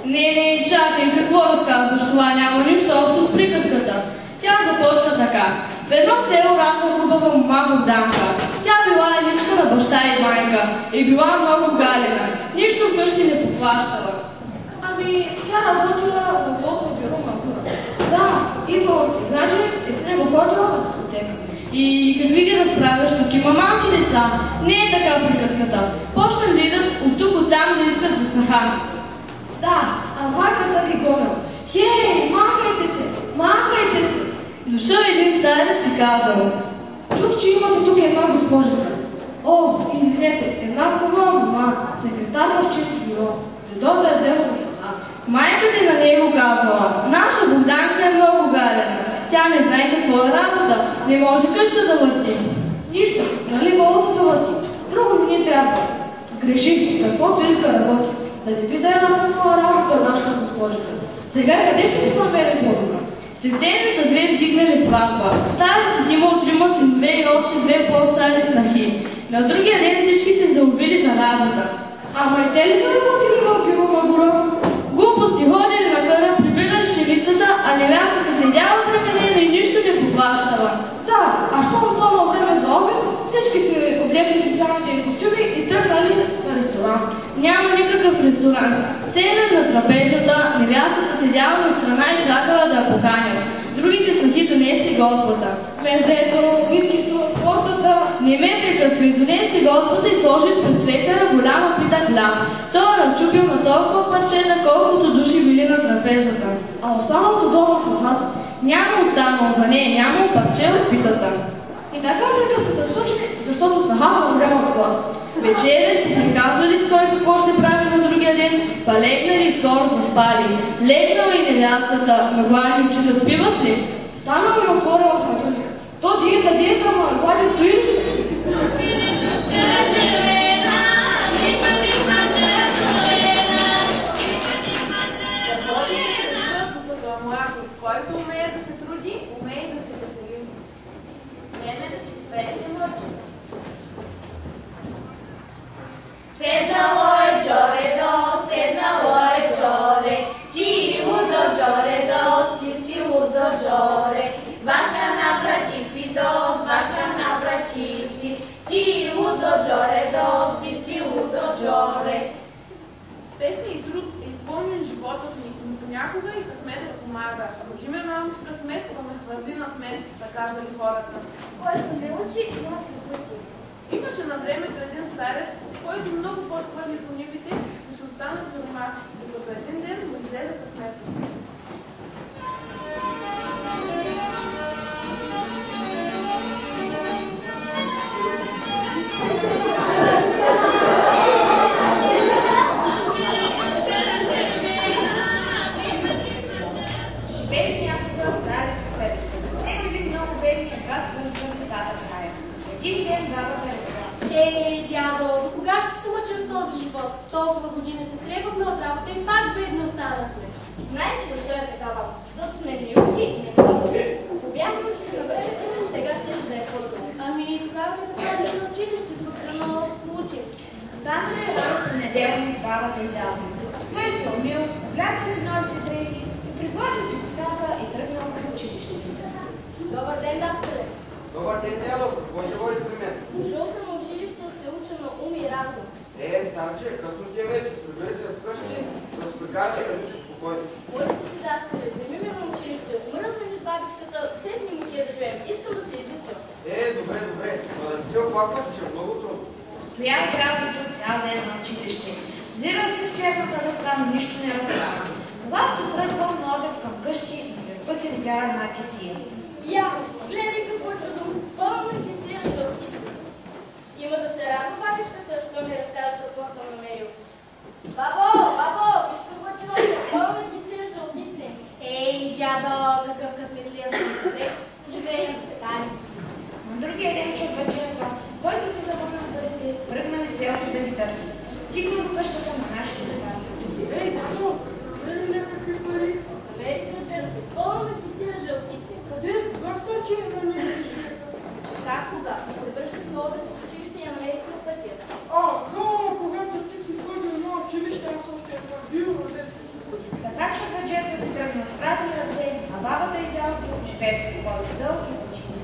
Не, чакай, какво разказваш? Това няма нищо общо с приказката. Тя започва така. В едно село расла хубава мома Богданка. Тя била еничка на баща и майка и била много галена. Нищо вкъщи не поплащала. Ами, тя работила в Волко бюро Магура. Да, имала си гадже и с него ходила в дискотека. И какви ги разправяш? Тук има малки деца. Не е така приказката. Почна да идат от тук оттам да искат за снаха. Да, а майката ги гонила. Хей, махайте се, махайте се! Дошъл един старец и казал: чух, че имате тук една госпожица. О, извинете, една хубава мома, секретарка в чинч бюро. Дойдо да я взема за снаха. Майката на него казала: наша Богданка е много галена. Тя не знае какво е работа. Не може къща да върти. Нищо, нали валутата върти? Друго ми не трябва. Сгреши, каквото иска работи. Да не би да е напуснала работа нашата госпожица. Сега къде ще си намери по-добра? След седмица-две вдигнали сватба. Старецът имал 3 синове и още 2 по-стари снахи. На другия ден всички се заловили за работа. Ама и те ли са работили в бюро Магура? Глупости, ходили на къра, прибирали шевицата, а невярката седяла пременена и нищо не поплащала. Да, а щом станало време за обед, всички се облекли официалните костюми и тръгнали на ресторант. Няма никакъв ресторант. Седнали на трапезата, невярката седяла на страна и чакала да я поканят. Другите снахи донесли Господа. Мезето, вискито, тортата. Не ме прекъсви, донесли Господа и сложи пред свекара голяма пита хляб. Той разчупил на толкова парчета, колкото души били на трапезата. А останалото дома в лохата? Няма останало за нея, няма парче от питата. И така приказката свърши, защото снахата умряла от глад. Вечерят приказвали с кой какво ще прави на другия ден, па легнали и скоро заспали. Легнала и невястата, на гладни очи се спиват ли? Станала и отворила хладилника. То диета, ама глади стои ли се? Който умее да се труди, умее да се весели. Време да си спрете мълчи. Седнало е джоредо, седнало е джоре, ти удо джоредо, стиси удо джоре, вака на братици дос, вака на братици, ти удо джоредо, стиси удо джоре. Песни и труд е изпълнен животът ни, но понякога и късметът помага. Роди ме, мамо, с късмет, да ме хвърли на смет, са казали хората. Който не учи, носи пъти. Имаше на времето един старец, който много подхвърли по нивите и се остана за дома, докато един ден му излезе късмет. Живееше някога старец с петица. Него един много бедния брат свързан децата в рая. Един ден бабата рекла: Дядо, до кога ще се мъчим в този живот? Толкова години се трепахме от работа и пак бедни останахме. знаете защо е такава? Защото сме милки и не пробваме. Ако бяхме учили на времето, сега ще да е по-добре. Ами тогава не така на училище, тук да много получим. Станали рано в понеделник бабата и дядо. Той се умил, облякал си новите дрехи и пригладил си косата и тръгнал към училище. Добър ден, даскале. Добър ден, дядо. Какво не говорите за мен? Дошъл съм на училище да се уча на ум и разум. Старче, късно ти е вече. Прибери се вкъщи, да се прекарате да спокойно. Кой да си да оплаква, че е много трудно. Стоял прякото цял ден на училище. Взирал се в черната дъска, но нищо не разбрава. Когато се тръгвал на обед към къщи, на след пътя видя една кесия. Яко, гледай какво чудо, пълна кесия жълтица. Има да се радва бабичката, що ми разказва какво съм намерил. Бабо, виж какво ти нося, пълна кесия жълтици. Ей, дядо, какъв късметлия съм реч, поживеем, така ли? На другия ден чук вечерта, който се забавя на парите, тръгна из селото да ги търси. Стигна до къщата на нашите запаси. Ей, дядо, къде някакви пари? Намерих, разбира се, пълна кесия жълтици. Къде? Как стачи на мен? Как кога? Се връщах на обед в училище и я намерих на пътя. Когато ти си ходил на училище, аз още съм бил на детето. Така чакаджията си тръгна с празни ръце, а бабата и дядото живее спокойно дълги години.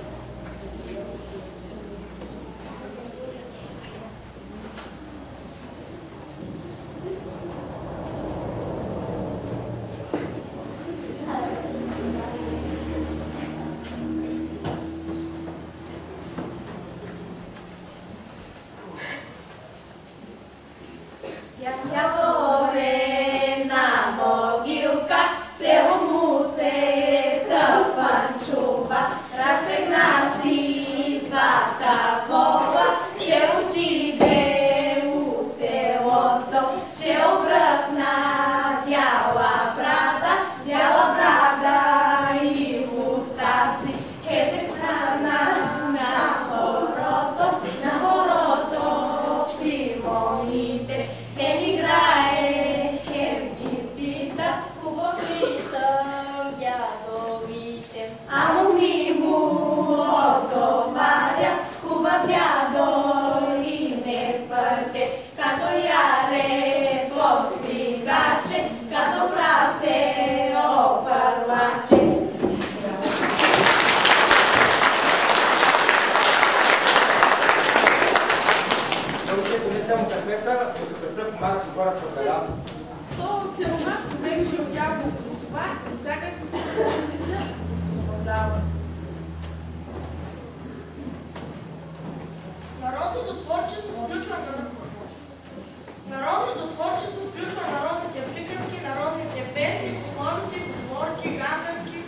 Народното творчество включва народните приказки, народните песни, пословици, поговорки, гаданки.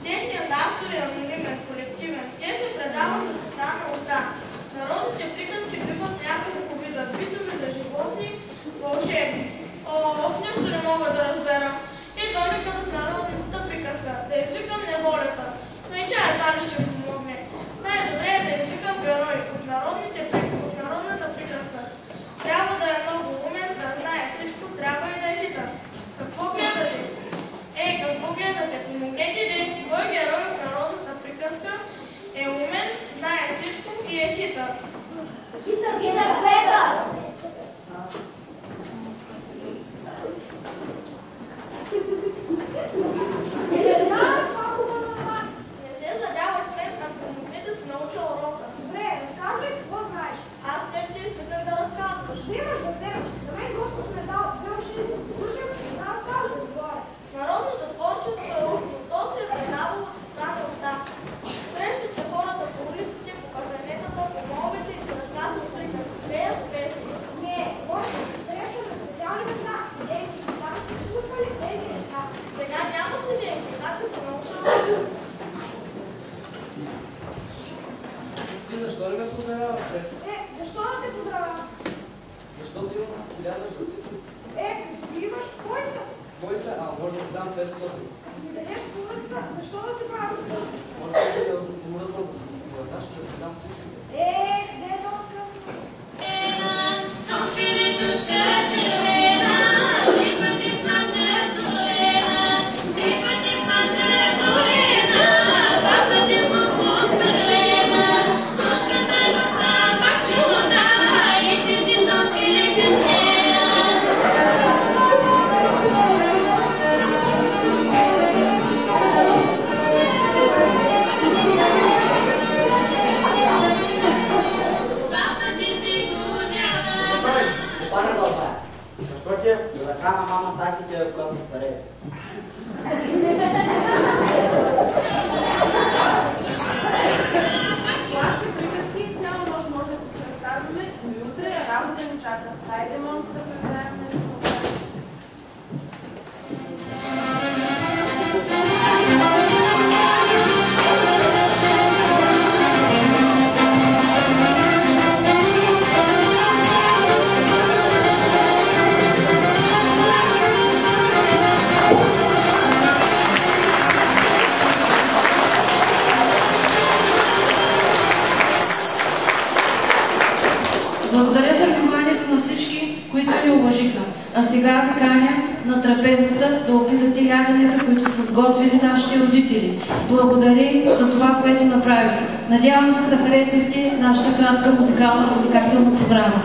Техният автор е анонимен, колективен. Те се предават от уста на уста. Народните приказки биват някъде по вида битови за животни, вълшебни. Нещо не мога да разбера. И домикът в народната приказка. Да извикам неволята. Но и тя едва ли ще помогне. Най-добре е да извикам герой от народната приказка. Трябва да е много умен, да знае всичко, трябва и да е хитър. Какво гледате? Какво гледате? Помогнете ли? Кой герой от народната приказка е умен, знае всичко и е хитър? Хитър Петър! Не се задявай след, а помогни да си науча урока. Добре, разказвай какво знаеш. Аз теб ти извиках да разказваш. Вземаш да вземаш. За мен Господ ме дал две уши да се слушам и да разкажа да отгоре. Народното творчество е устно. То се е предавало от уста на уста. Срещат се хората по улиците, по кафенетата, по моловете и се разказват приказки. Пеят песни. Не, може да се среща на специални места, седенки, там се случвали тези неща. Сега няма седенки, как да се науча? Ти защо ли ме поздравявате? Защо да те поздравя? Защото имам 1000 жълтици. Ти имаш кой са? Кой са? Може да дам 500. Ми дадеш половината, защо да ти правя това? Може да умрат да се задаш, да ти дам всичко. Не е много скъсно. Пане Балба, А сега ви каня на трапезата да опитате ягнета, които са сготвили нашите родители. Благодарим за това, което направихме. Надявам се да харесахте нашата кратка музикална развлекателна програма.